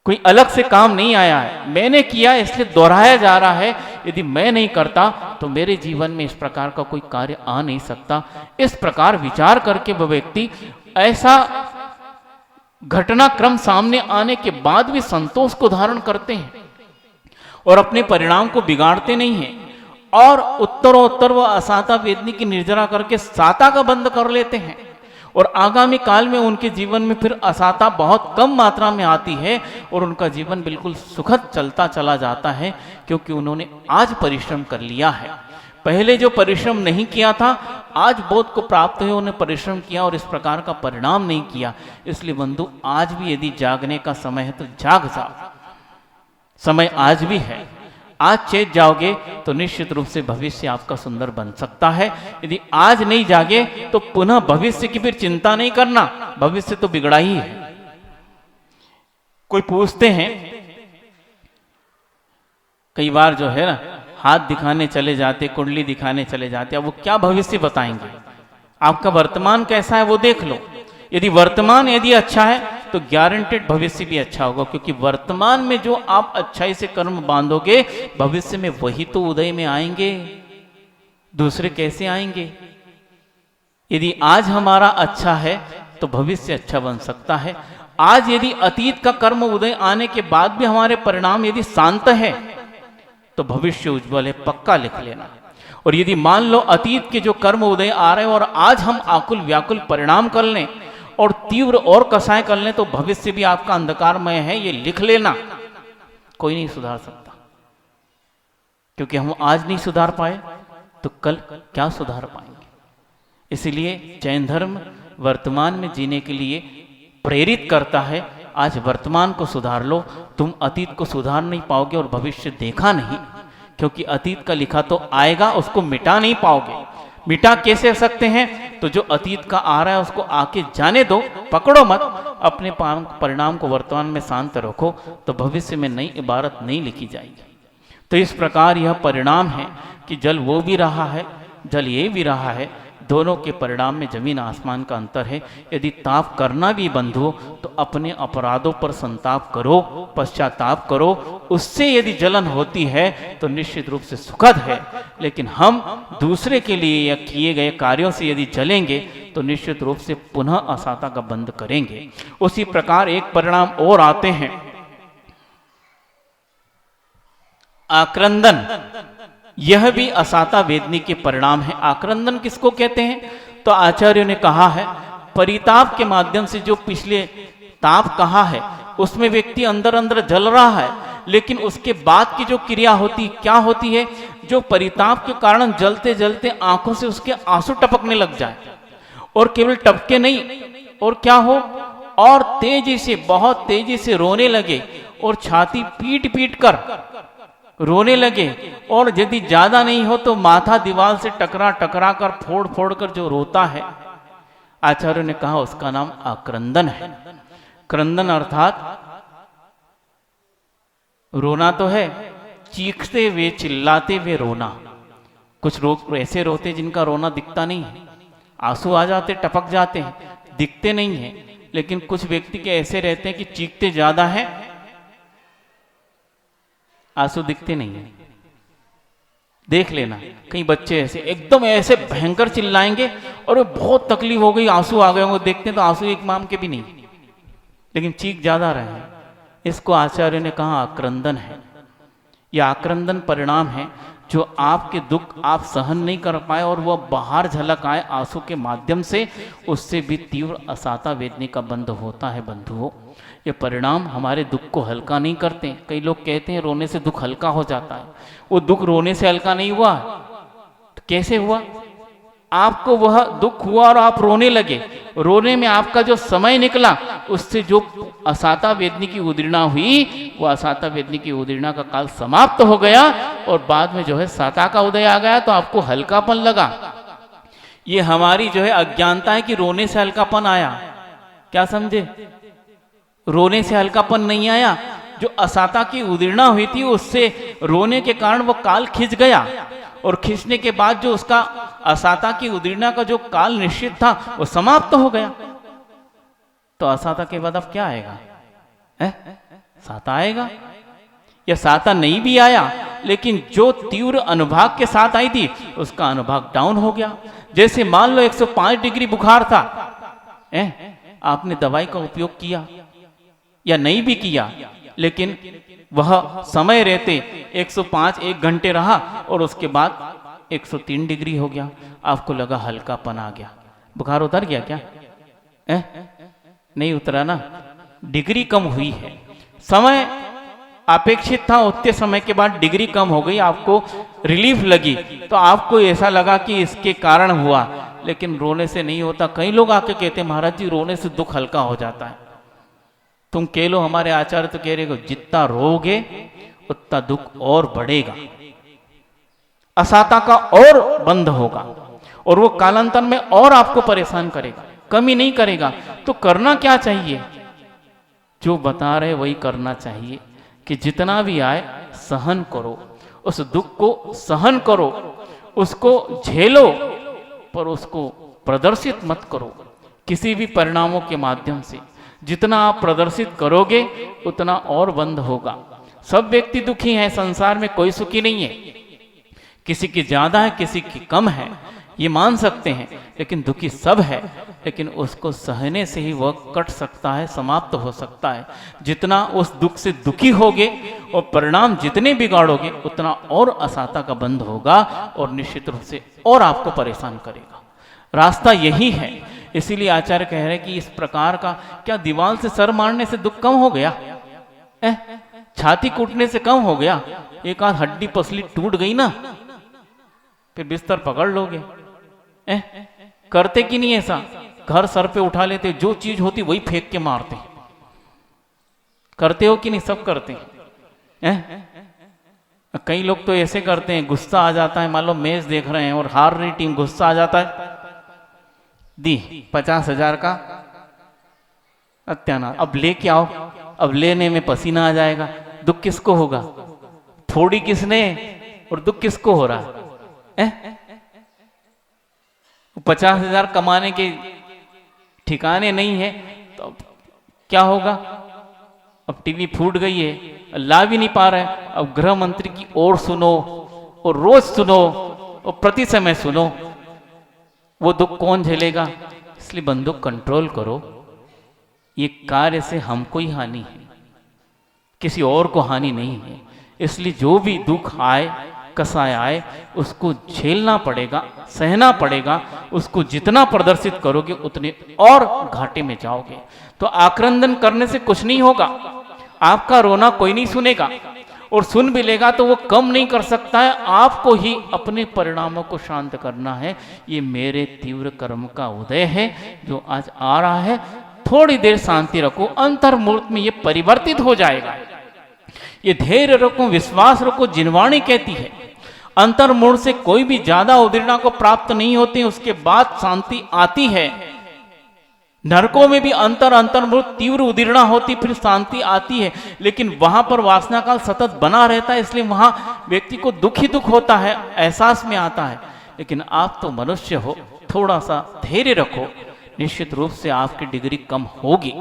कोई अलग से काम नहीं आया है, मैंने किया इसलिए दोहराया जा रहा है। यदि मैं नहीं करता तो मेरे जीवन में इस प्रकार का कोई कार्य आ नहीं सकता। इस प्रकार विचार करके वह व्यक्ति ऐसा घटनाक्रम सामने आने के बाद भी संतोष को धारण करते हैं और अपने परिणाम को बिगाड़ते नहीं हैं, और उत्तरोत्तर वह असाता वेदनी की निर्जरा करके साता का बंद कर लेते हैं। और आगामी काल में उनके जीवन में फिर असाता बहुत कम मात्रा में आती है और उनका जीवन बिल्कुल सुखद चलता चला जाता है, क्योंकि उन्होंने आज परिश्रम कर लिया है। पहले जो परिश्रम नहीं किया था, आज बोध को प्राप्त हुए उन्हें परिश्रम किया और इस प्रकार का परिणाम नहीं किया। इसलिए बंधु, आज भी यदि जागने का समय है तो जाग जाओ, समय आज भी है। आज चेत जाओगे तो निश्चित रूप से भविष्य आपका सुंदर बन सकता है। यदि आज नहीं जागे तो पुनः भविष्य की फिर चिंता नहीं करना, भविष्य तो बिगड़ा ही है। कोई पूछते हैं, कई बार जो है ना, हाथ दिखाने चले जाते, कुंडली दिखाने चले जाते, अब वो क्या भविष्य बताएंगे? आपका वर्तमान कैसा है वो देख लो। यदि वर्तमान यदि अच्छा है तो गारंटेड भविष्य भी अच्छा होगा, क्योंकि वर्तमान में जो आप अच्छाई से कर्म बांधोगे, भविष्य में वही तो उदय में आएंगे, दूसरे कैसे आएंगे? यदि आज हमारा अच्छा है तो भविष्य अच्छा बन सकता है। आज यदि अतीत का कर्म उदय आने के बाद भी हमारे परिणाम यदि शांत है तो भविष्य उज्जवल है, पक्का लिख लेना। और यदि मान लो अतीत के जो कर्म उदय आ रहे हैं और आज हम आकुल व्याकुल परिणाम कर लें और तीव्र और कषाय कर लें तो भविष्य भी आपका अंधकारमय है, ये लिख लेना। कोई नहीं सुधार सकता, क्योंकि हम आज नहीं सुधार पाए तो कल क्या सुधार पाएंगे। इसलिए जैन धर्म वर्तमान में जीने के लिए प्रेरित करता है। आज वर्तमान को सुधार लो, तुम अतीत को सुधार नहीं पाओगे और भविष्य देखा नहीं, क्योंकि अतीत का लिखा तो आएगा, उसको मिटा नहीं पाओगे। मिटा कैसे सकते हैं? तो जो अतीत का आ रहा है उसको आके जाने दो, पकड़ो मत, अपने परिणाम को वर्तमान में शांत रखो, तो भविष्य में नई इबारत नहीं लिखी जाएगी। तो इस प्रकार यह परिणाम है कि जल वो भी रहा है, जल ये भी रहा है, दोनों के परिणाम में जमीन आसमान का अंतर है। यदि ताप करना भी बंद हो तो अपने अपराधों पर संताप करो, पश्चाताप करो, उससे यदि जलन होती है तो निश्चित रूप से सुखद है। लेकिन हम दूसरे के लिए या किए गए कार्यों से यदि जलेंगे तो निश्चित रूप से पुनः असाता का बंध करेंगे। उसी प्रकार एक परिणाम और आते हैं, आक्रंदन। यह भी असाता वेदनी के परिणाम है। आक्रंदन किसको कहते हैं? तो आचार्यों ने कहा है, परिताप के माध्यम से जो पिछले ताप कहा है उसमें व्यक्ति अंदर अंदर जल रहा है, लेकिन उसके बाद की जो क्रिया होती क्या होती है? जो परिताप के कारण जलते जलते आंखों से उसके आंसू टपकने लग जाए, और केवल टपके नहीं, और क्या हो, और तेजी से, बहुत तेजी से रोने लगे, और छाती पीट पीट कर रोने लगे, और यदि ज्यादा नहीं हो तो माथा दीवार से टकरा टकरा कर, फोड़ फोड़ कर जो रोता है, आचार्य ने कहा उसका नाम आक्रंदन है। क्रंदन अर्थात रोना तो है, चीखते हुए चिल्लाते हुए रोना। कुछ लोग ऐसे रोते जिनका रोना दिखता नहीं है, आंसू आ जाते, टपक जाते हैं, दिखते नहीं है। लेकिन कुछ व्यक्ति के ऐसे रहते हैं कि चीखते ज्यादा है, आंसू दिखते नहीं है। देख लेना, कई बच्चे ऐसे एकदम ऐसे भयंकर चिल्लाएंगे और बहुत तकलीफ हो गई, आंसू आ गए होंगे, देखते हैं तो आंसू एक माम के भी नहीं, लेकिन चीख ज्यादा रहे हैं। इसको आचार्य ने कहा आक्रंदन है। यह आक्रंदन परिणाम है जो आपके दुख आप सहन नहीं कर पाए और वह बाहर झलक आए आंसू के माध्यम से, उससे भी तीव्र असाता वेदनी का बंध होता है। बंधुओं, ये परिणाम हमारे दुख को हल्का नहीं करते। कई लोग कहते हैं रोने से दुख हल्का हो जाता है। वो दुख रोने से हल्का नहीं हुआ। तो कैसे हुआ? आपको वह दुख हुआ और आप रोने लगे, रोने में आपका जो समय निकला उससे जो असाता वेदनी की उदीर्णा हुई, वो असाता वेदनी की उदीर्णा का काल समाप्त हो गया और बाद में जो है साता का उदय आ गया, तो आपको हल्कापन लगा। ये हमारी जो है अज्ञानता है कि रोने से हल्कापन आया। क्या समझे? रोने से हल्कापन नहीं आया, जो असाता की उदीर्णा हुई थी उससे रोने के कारण वो काल खिंच गया, और खींचने के बाद जो उसका असाता की उदीर्णा का जो काल निश्चित था वो समाप्त हो गया। तो असाता के बाद अब क्या आएगा? साता आएगा। या साता नहीं भी आया, लेकिन जो तीव्र अनुभाग के साथ आई थी उसका अनुभाग डाउन हो गया। जैसे मान लो 105 डिग्री बुखार था, आपने दवाई का उपयोग किया या नहीं भी किया, लेकिन वह समय रहते 105 एक घंटे रहा और उसके बाद 103 डिग्री हो गया। आपको लगा हल्कापन आ गया, बुखार उतर गया क्या? नहीं उतरा ना, डिग्री कम हुई है। समय अपेक्षित था, उतने समय के बाद डिग्री कम हो गई, आपको रिलीफ लगी, तो आपको ऐसा लगा कि इसके कारण हुआ, लेकिन रोने से नहीं होता। कई लोग आके कहते हैं महाराज जी रोने से दुख हल्का हो जाता है। तुम कह लो, हमारे आचार्य तो कह रहे हो जितना रोगे उतना दुख और बढ़ेगा, असाता का और बंध होगा, और वो कालांतर में और आपको परेशान करेगा, कमी नहीं करेगा। तो करना क्या चाहिए? जो बता रहे वही करना चाहिए कि जितना भी आए सहन करो, उस दुख को सहन करो, उसको झेलो, पर उसको प्रदर्शित मत करो किसी भी परिणामों के माध्यम से। जितना आप प्रदर्शित करोगे उतना और बंद होगा। सब व्यक्ति दुखी हैं, संसार में कोई सुखी नहीं है। किसी की ज्यादा है, किसी की कम है, ये मान सकते हैं, लेकिन दुखी सब है। लेकिन उसको सहने से ही वह कट सकता है, समाप्त हो सकता है। जितना उस दुख से दुखी होगे और परिणाम जितने बिगाड़ोगे उतना और असाता का बंध होगा और निश्चित रूप से और आपको परेशान करेगा। रास्ता यही है। इसीलिए आचार्य कह रहे हैं कि इस प्रकार का क्या दीवार से सर मारने से दुख कम हो गया? छाती कूटने से कम हो गया? एक आध हड्डी पसली टूट गई ना, फिर बिस्तर पकड़ लोगे। करते कि नहीं ऐसा? घर सर पे उठा लेते, जो चीज होती वही फेंक के मारते। करते हो कि नहीं? सब करते हैं। कई लोग तो ऐसे करते हैं, गुस्सा आ जाता है, मान लो मैच देख रहे हैं और हार रही टीम, गुस्सा आ जाता है, दी 50,000 का अत्यानाश, अब लेके आओ। अब लेने में पसीना आ जाएगा, दुख किसको होगा? थोड़ी किसने और दुख किसको हो रहा है? 50,000 कमाने के ठिकाने नहीं है तो अब क्या होगा? अब टीवी फूट गई है, ला भी नहीं पा रहे, अब गृह मंत्री की ओर सुनो और रोज सुनो और प्रति समय सुनो, वो दुख कौन झेलेगा? इसलिए बंदूक कंट्रोल करो। ये कार्य से हमको ही हानि है, किसी और को हानि नहीं है। इसलिए जो भी दुख आए, कसाय आए, उसको झेलना पड़ेगा, सहना पड़ेगा। उसको जितना प्रदर्शित करोगे उतने और घाटे में जाओगे। तो आक्रंदन करने से कुछ नहीं होगा, आपका रोना कोई नहीं सुनेगा, और सुन भी लेगा तो वो कम नहीं कर सकता है। आपको ही अपने परिणामों को शांत करना है। ये मेरे तीव्र कर्म का उदय है जो आज आ रहा है, थोड़ी देर शांति रखो, अंतर्मुहूर्त में ये परिवर्तित हो जाएगा। ये धैर्य रखो, विश्वास रखो, जिनवाणी कहती है अंतर्मुहूर्त से कोई भी ज्यादा उदीर्णा को प्राप्त नहीं होती, उसके बाद शांति आती है। नरकों में भी अंतर्मुहूर्त तीव्र उदीर्णा होती, फिर शांति आती है, लेकिन वहां पर वासना काल सतत बना रहता है, इसलिए वहां व्यक्ति को दुख ही दुख होता है, एहसास में आता है। लेकिन आप तो मनुष्य हो, थोड़ा सा धैर्य रखो, निश्चित रूप से आपकी डिग्री कम होगी।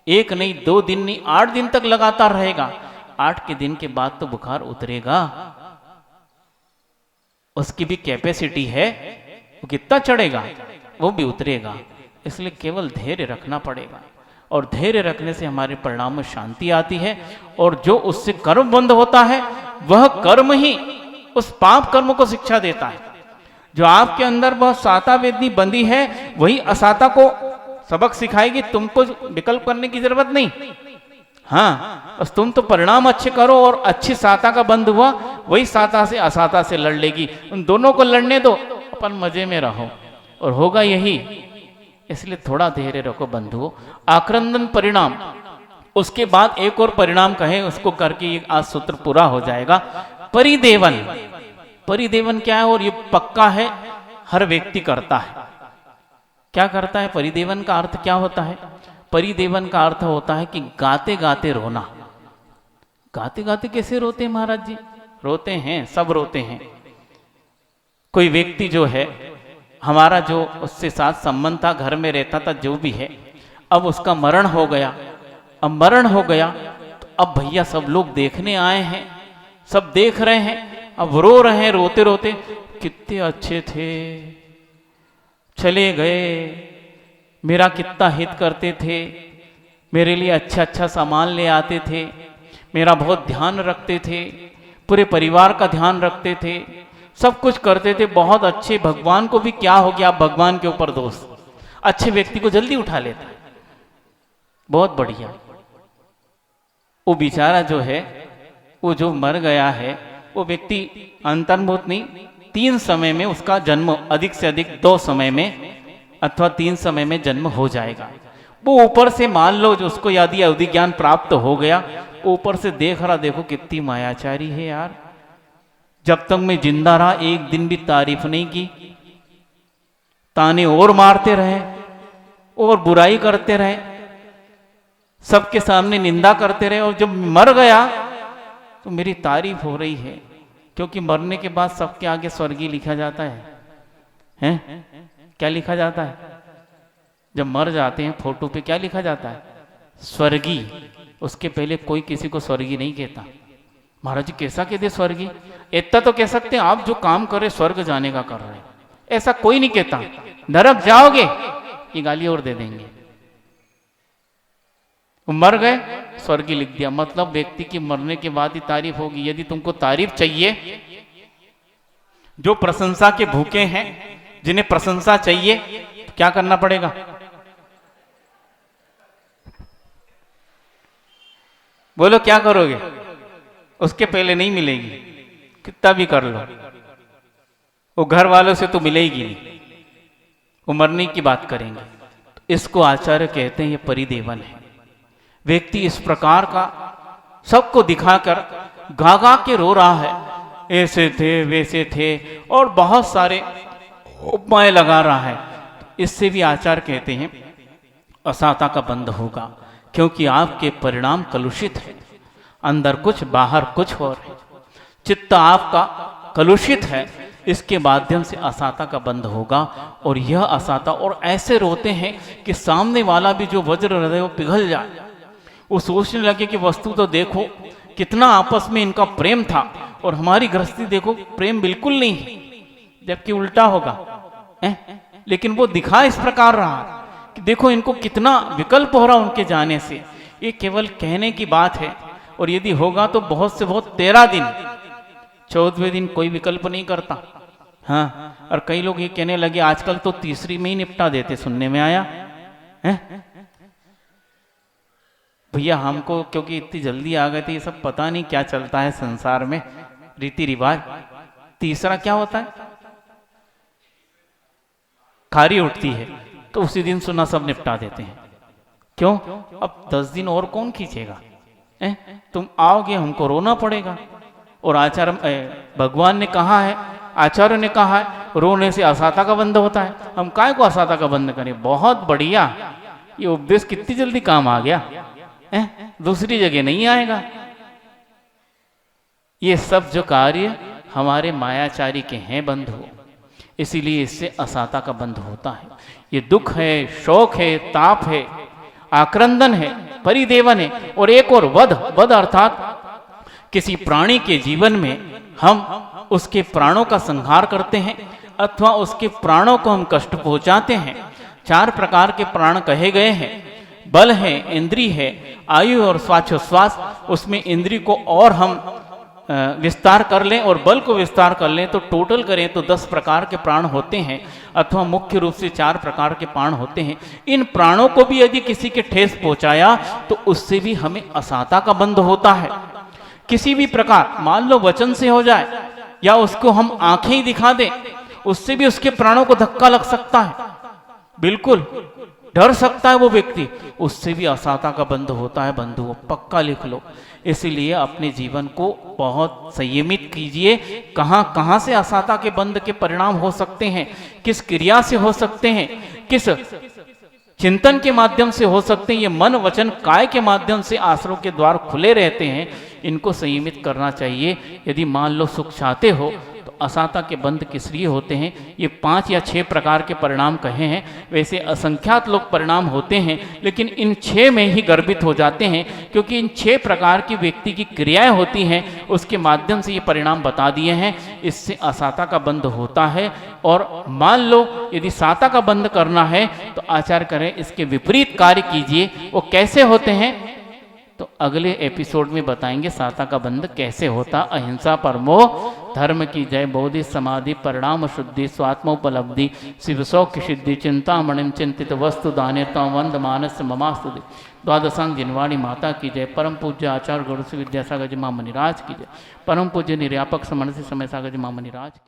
1 नहीं, 2 दिन नहीं, 8 दिन तक लगातार रहेगा। 8 के दिन के बाद तो बुखार उतरेगा, उसकी भी कैपेसिटी है, वो कितना चढ़ेगा वो भी उतरेगा। इसलिए केवल धैर्य रखना पड़ेगा, और धैर्य रखने से हमारे परिणाम में शांति आती है। और जो उससे कर्म बंद होता है, वह कर्म ही उस पाप कर्म को शिक्षा देता है। जो आपके अंदर वह साता वेदनी बंदी है, वही असाता को सबक सिखाएगी। तुमको विकल्प करने की जरूरत नहीं। हाँ, बस तुम तो परिणाम अच्छे करो, और अच्छी साता का बंद हुआ, वही साता से असाता से लड़ लेगी। उन दोनों को लड़ने दो, अपन मजे में रहो, और होगा यही। इसलिए थोड़ा धैर्य रखो बंधुओं। आक्रंदन परिणाम, उसके बाद एक और परिणाम कहे, उसको करके आज सूत्र पूरा हो जाएगा। परिदेवन। परिदेवन क्या है? और ये पक्का है, हर व्यक्ति करता है। क्या करता है? परिदेवन का अर्थ क्या होता है? परिदेवन का अर्थ होता है कि गाते गाते रोना। गाते गाते कैसे रोते हैं महाराज जी? रोते हैं, सब रोते हैं। कोई व्यक्ति जो है, हमारा जो उससे साथ संबंध था, घर में रहता था, जो भी है, अब उसका मरण हो गया। अब मरण हो गया तो अब भैया सब लोग देखने आए हैं, सब देख रहे हैं, अब रो रहे हैं, रोते रोते, कितने अच्छे थे, चले गए, मेरा कितना हित करते थे, मेरे लिए अच्छा अच्छा सामान ले आते थे, मेरा बहुत ध्यान रखते थे, पूरे परिवार का ध्यान रखते थे, सब कुछ करते थे, बहुत अच्छे। भगवान को भी क्या हो गया? भगवान के ऊपर दोष। अच्छे व्यक्ति को जल्दी उठा लेता है, बहुत बढ़िया। वो बेचारा जो है, वो जो मर गया है, वो व्यक्ति अंतर्मुहूर्त नहीं, 3 समय में उसका जन्म, अधिक से अधिक 2 समय में अथवा 3 समय में जन्म हो जाएगा। वो ऊपर से मान लो जो उसको यदि अवधि ज्ञान प्राप्त हो गया, ऊपर से देख रहा, देखो कितनी मायाचारी है यार, जब तक मैं जिंदा रहा एक दिन भी तारीफ नहीं की, ताने और मारते रहे और बुराई करते रहे, सबके सामने निंदा करते रहे, और जब मर गया तो मेरी तारीफ हो रही है। क्योंकि मरने के बाद सबके आगे स्वर्गीय लिखा जाता है? क्या लिखा जाता है? जब मर जाते हैं फोटो पे क्या लिखा जाता है? स्वर्गीय। उसके पहले कोई किसी को स्वर्गीय नहीं कहता। महाराज जी कैसा कह दे स्वर्गीय? इतना तो कह सकते हैं, आप जो काम कर रहे स्वर्ग जाने का कर रहे हैं, ऐसा कोई नहीं कहता। नरक जाओगे ये गाली और दे देंगे। मर गए, स्वर्गीय लिख दिया, मतलब व्यक्ति की मरने के बाद ही तारीफ होगी। यदि तुमको तारीफ चाहिए, जो प्रशंसा के भूखे हैं, जिन्हें प्रशंसा चाहिए, तो क्या करना पड़ेगा? बोलो क्या करोगे? उसके पहले नहीं मिलेगी, कितना भी कर लो, वो घर वालों से तो मिलेगी नहीं, वो मरने की बात करेंगे। इसको आचार्य कहते हैं ये परिदेवन है। व्यक्ति इस प्रकार का सबको दिखाकर गा गा के रो रहा है, ऐसे थे वैसे थे, और बहुत सारे उपमाएं लगा रहा है। इससे भी आचार्य कहते हैं असाता का बंध होगा, क्योंकि आपके परिणाम कलुषित है, अंदर कुछ बाहर कुछ और है। चित्त आपका कलुषित है, इसके माध्यम से असाता का बंध होगा। और यह असाता, और ऐसे रोते हैं कि सामने वाला भी जो वज्र हृदय वो पिघल जाए, वो सोचने लगे कि वस्तु तो देखो कितना आपस में इनका प्रेम था, और हमारी गृहस्थी देखो प्रेम बिल्कुल नहीं है, जबकि उल्टा होगा। लेकिन वो दिखा इस प्रकार रहा कि देखो इनको कितना विकल्प हो रहा उनके जाने से। ये केवल कहने की बात है, और यदि होगा तो बहुत से बहुत 13 दिन, 14वें दिन कोई विकल्प नहीं करता। हाँ, और कई लोग ये कहने लगे आजकल तो तीसरी में ही निपटा देते, सुनने में आया है। भैया हमको क्योंकि इतनी जल्दी आ गए थे, ये सब पता नहीं क्या चलता है संसार में, रीति रिवाज। तीसरा क्या होता है? खारी उठती है तो उसी दिन सुना सब निपटा देते हैं। क्यों? अब 10 दिन और कौन खींचेगा? तुम आओगे हमको रोना पड़ेगा। और आचार्य भगवान ने कहा है, आचार्य ने कहा है रोने से असाता का बंध होता है, हम काय को असाता का बंध करें। बहुत बढ़िया, ये उपदेश कितनी जल्दी काम आ गया, दूसरी जगह नहीं आएगा। ये सब जो कार्य हमारे मायाचारी के हैं बंधु, इसीलिए इससे असाता का बंध होता है। ये दुख है, शोक है, ताप है, आक्रंदन है, परिदेवन है, और एक और वध अर्थात किसी प्राणी के जीवन में हम उसके प्राणों का संहार करते हैं, अथवा उसके प्राणों को हम कष्ट पहुंचाते हैं। 4 प्रकार के प्राण कहे गए हैं, बल है, इंद्रिय है, आयु और श्वासोच्छ्वास। उसमें इंद्रिय को और हम विस्तार कर लें और बल को विस्तार कर लें तो टोटल करें तो 10 प्रकार के प्राण होते हैं, अथवा मुख्य रूप से 4 प्रकार के प्राण होते हैं। इन प्राणों को भी यदि किसी के ठेस पहुंचाया तो उससे भी हमें असाता का बंध होता है। किसी भी प्रकार, मान लो वचन से हो जाए या उसको हम आंखें ही दिखा दें, उससे भी उसके प्राणों को धक्का लग सकता है, बिल्कुल डर सकता है वो व्यक्ति, उससे भी असाता का बंध होता है बंधुओं, पक्का लिख लो। इसलिए अपने जीवन को बहुत संयमित कीजिए। कहां कहां से असाता के बंध के परिणाम हो सकते हैं, किस क्रिया से हो सकते हैं, किस चिंतन के माध्यम से हो सकते हैं, ये मन वचन काय के माध्यम से आश्रयों के द्वार खुले रहते हैं, इनको संयमित करना चाहिए। यदि मान लो सुख चाहते हो तो असाता के बंध किस लिए होते हैं, ये 5 या 6 प्रकार के परिणाम कहे हैं। वैसे असंख्यात लोग परिणाम होते हैं, लेकिन इन 6 में ही गर्भित हो जाते हैं, क्योंकि इन 6 प्रकार की व्यक्ति की क्रियाएं होती हैं, उसके माध्यम से ये परिणाम बता दिए हैं। इससे असाता का बंध होता है। और मान लो यदि साता का बंध करना है तो आचार्य करें इसके विपरीत कार्य कीजिए। वो कैसे होते हैं तो अगले एपिसोड में बताएंगे साता का बंध कैसे होता। अहिंसा परमो धर्म की जय, बोधि समाधि परिणाम शुद्धि, स्वात्मोपलब्धि, शिव सौख्य सिद्धि, चिंतामणिम चिंतित वस्तु दाने तम वंद मानस ममास्तुति। द्वादशांग जिनवाणी माता की जय। परम पूज्य आचार्य गुरु श्री विद्यासागर जी महामुनिराज की जय। परम पूज्य निर्यापक समन से समय सागर जी महामुनिराज की।